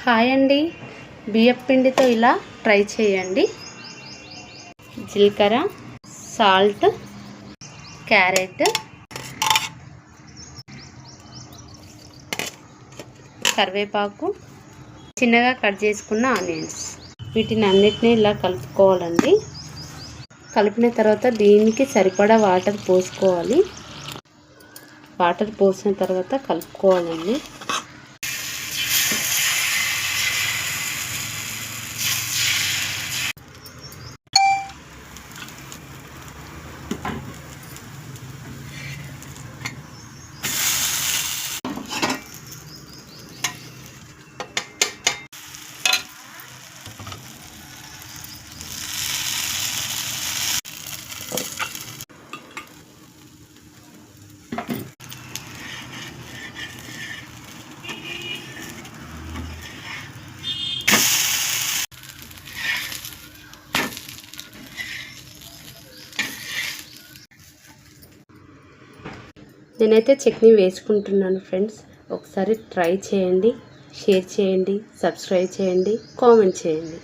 Hi అండి, బియ్యపు పిండితో ఇలా ట్రై చేయండి. జీలకర్ర, సాల్ట్, క్యారెట్, కరివేపాకు, చిన్నగా కట్ చేసుకున్న ఆనియన్స్, వీటిని అన్నిటినీ ఇలా కలుపుకోవాలండి. కలిపిన తర్వాత దీనికి సరిపడా వాటర్ పోసుకోవాలి. వాటర్ పోసిన తర్వాత కలుపుకోవాలండి. నేనైతే చట్నీ వేసుకుంటున్నాను ఫ్రెండ్స్. ఒకసారి ట్రై చేయండి, షేర్ చేయండి, సబ్స్క్రైబ్ చేయండి, కామెంట్ చేయండి.